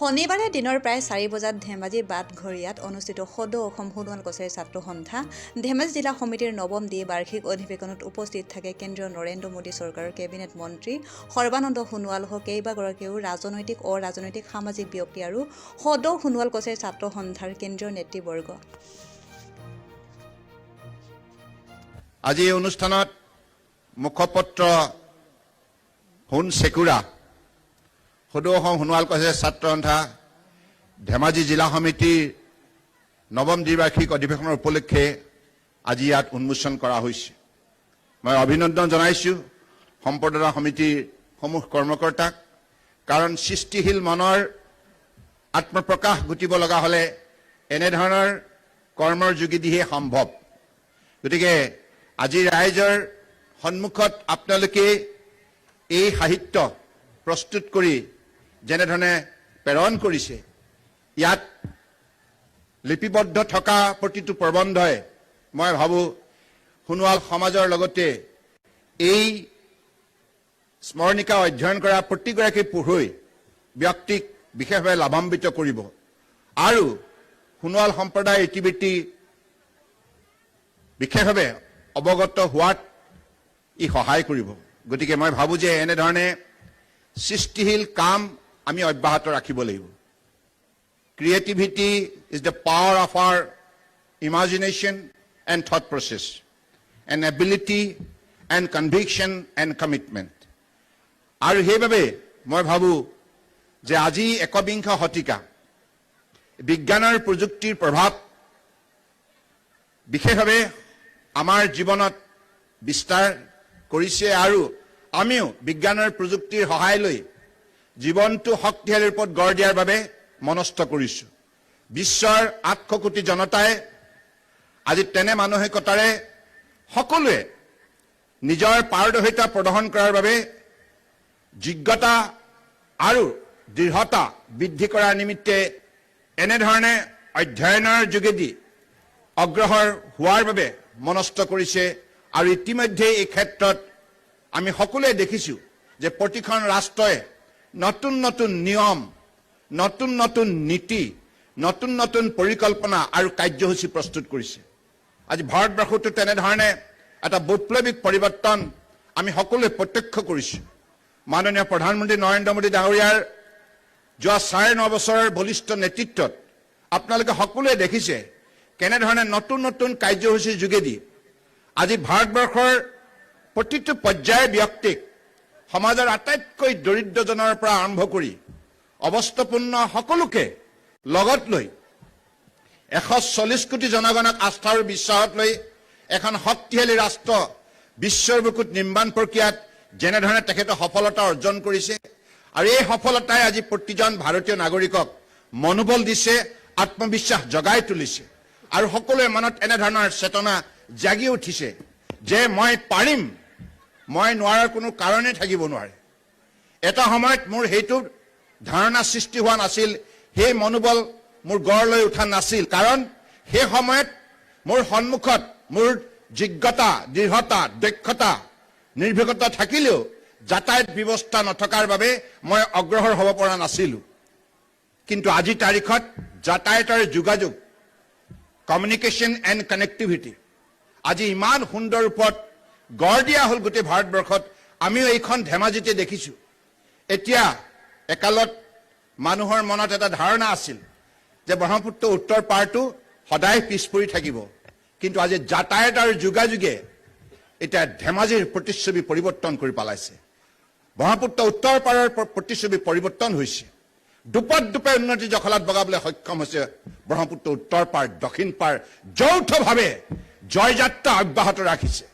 শনিবাৰে দিনৰ প্ৰায় 4 বজাত ধেমাজি বাটঘৰিয়াত অনুষ্ঠিত সদৌ অসম সোণোৱাল কছাৰী ছাত্ৰ সন্থা ধেমাজি জিলা সমিতিৰ নৱম বাৰ্ষিক অধিৱেশনত উপস্থিত থাকে কেন্দ্ৰীয় নৰেন্দ্ৰ মোদী চৰকাৰৰ কেবিনেট মন্ত্ৰী সৰ্বানন্দ সোণোৱাল সহ কেইবাগৰাকীও ৰাজনৈতিক অৰাজনৈতিক সামাজিক ব্যক্তি আৰু সদৌ সোণোৱাল কছাৰী ছাত্ৰ সন্থাৰ কেন্দ্ৰীয় নেতৃবৰ্গ। আজি এই অনুষ্ঠানত মুখপত্ৰ হুন সেকুৰা সদৌ অসম সোণোৱাল কছাৰী ছাত্ৰ সন্থা ধেমাজি জিলা সমিতিৰ নৱম দ্বিবাৰ্ষিক অধিৱেশনৰ উপলক্ষে আজি ইয়াত উন্মোচন কৰা হৈছে। মই অভিনন্দন জনাইছোঁ সম্পাদনা সমিতিৰ সমূহ কৰ্মকৰ্তাক, কাৰণ সৃষ্টিশীল মনৰ আত্মপ্ৰকাশ ঘটিব লগা হ'লে এনেধৰণৰ কৰ্মৰ যোগেদিহে সম্ভৱ। গতিকে আজি ৰাইজৰ সন্মুখত আপোনালোকে এই সাহিত্য প্ৰস্তুত কৰি যেনেধৰণে প্ৰেৰণ কৰিছে, ইয়াত লিপিবদ্ধ থকা প্ৰতিটো প্ৰবন্ধই মই ভাবোঁ সোণোৱাল সমাজৰ লগতে এই স্মৰণিকা অধ্যয়ন কৰা প্ৰতিগৰাকী পঢ়ুৱৈ ব্যক্তিক বিশেষভাৱে লাভান্বিত কৰিব আৰু সোণোৱাল সম্প্ৰদায়ৰ ইতিবৃত্তি বিশেষভাৱে অৱগত হোৱাত ই সহায় কৰিব। গতিকে মই ভাবোঁ যে এনেধৰণে সৃষ্টিশীল কাম আমি অব্যাহত ৰাখিব লাগিব। Creativity is the power of our imagination and thought process and ability and conviction and commitment. আৰু সেইবাবে মই ভাবোঁ যে আজি একবিংশ শতিকা বিজ্ঞানৰ প্ৰযুক্তিৰ প্ৰভাৱ বিশেষভাৱে আমাৰ জীৱনত বিস্তাৰ কৰিছে আৰু আমিও বিজ্ঞানৰ প্ৰযুক্তিৰ সহায় লৈ জীৱনটো শক্তিশালী ৰূপত গঢ় দিয়াৰ বাবে মনস্থ কৰিছোঁ। বিশ্বৰ 800 কোটি জনতাই আজি তেনে মানসিকতাৰে সকলোৱে নিজৰ পাৰদৰ্শিতা প্ৰদৰ্শন কৰাৰ বাবে যোগ্যতা আৰু দৃঢ়তা বৃদ্ধি কৰাৰ নিমিত্তে এনেধৰণে অধ্যয়নৰ যোগেদি অগ্ৰসৰ হোৱাৰ বাবে মনস্থ কৰিছে। আৰু ইতিমধ্যে এই ক্ষেত্ৰত আমি সকলোৱে দেখিছোঁ যে প্ৰতিখন ৰাষ্ট্ৰই নতুন নতুন নিয়ম, নতুন নতুন নীতি, নতুন নতুন পৰিকল্পনা আৰু কাৰ্যসূচী প্ৰস্তুত কৰিছে। আজি ভাৰতবৰ্ষতো তেনেধৰণে এটা বৈপ্লৱিক পৰিৱৰ্তন আমি সকলোৱে প্ৰত্যক্ষ কৰিছোঁ। মাননীয় প্ৰধানমন্ত্ৰী নৰেন্দ্ৰ মোদী ডাঙৰীয়াৰ যোৱা 9.5 বছৰৰ বলিষ্ঠ নেতৃত্বত আপোনালোকে সকলোৱে দেখিছে কেনেধৰণে নতুন নতুন কাৰ্যসূচীৰ যোগেদি আজি ভাৰতবৰ্ষৰ প্ৰতিটো পৰ্যায়ৰ ব্যক্তিক সমাজৰ আটাইতকৈ দৰিদ্ৰজনৰ পৰা আৰম্ভ কৰি অৱস্থাপূৰ্ণ সকলোকে লগত লৈ 140 কোটি জনগণক আস্থা আৰু বিশ্বাসত লৈ এখন শক্তিশালী ৰাষ্ট্ৰ বিশ্বৰ বুকুত নিৰ্মাণ প্ৰক্ৰিয়াত যেনেধৰণে তেখেতে সফলতা অৰ্জন কৰিছে আৰু এই সফলতাই আজি প্ৰতিজন ভাৰতীয় নাগৰিকক মনোবল দিছে, আত্মবিশ্বাস জগাই তুলিছে আৰু সকলোৰে মনত এনেধৰণৰ চেতনা জাগি উঠিছে যে মই পাৰিম, মই নোৱাৰাৰ কোনো কাৰণেই থাকিব নোৱাৰে। এটা সময়ত মোৰ সেইটো ধাৰণা সৃষ্টি হোৱা নাছিল, সেই মনোবল মোৰ গঢ় লৈ উঠা নাছিল, কাৰণ সেই সময়ত মোৰ সন্মুখত মোৰ যোগ্যতা, দৃঢ়তা, দক্ষতা, নিৰ্ভীকতা থাকিলেও যাতায়াত ব্যৱস্থা নথকাৰ বাবে মই অগ্ৰসৰ হ'ব পৰা নাছিলোঁ। কিন্তু আজিৰ তাৰিখত যাতায়াতৰ যোগাযোগ, কমিউনিকেশ্যন এণ্ড কানেক্টিভিটি আজি ইমান সুন্দৰ ৰূপত গঢ় দিয়া হ'ল গোটেই ভাৰতবৰ্ষত। আমিও এইখন ধেমাজিতে দেখিছোঁ। এতিয়া একালত মানুহৰ মনত এটা ধাৰণা আছিল যে ব্ৰহ্মপুত্ৰ উত্তৰ পাৰটো সদায় পিছ পৰি থাকিব, কিন্তু আজি যাতায়াত আৰু যোগাযোগে এতিয়া ধেমাজিৰ প্ৰতিচ্ছবি পৰিৱৰ্তন কৰি পেলাইছে। ব্ৰহ্মপুত্ৰ উত্তৰ পাৰৰ প্ৰতিচ্ছবি পৰিৱৰ্তন হৈছে। দুপত দুপে উন্নতি জখলাত বগাবলৈ সক্ষম হৈছে ব্ৰহ্মপুত্ৰ উত্তৰ পাৰ, দক্ষিণ পাৰ যৌথভাৱে জয়যাত্ৰা অব্যাহত ৰাখিছে।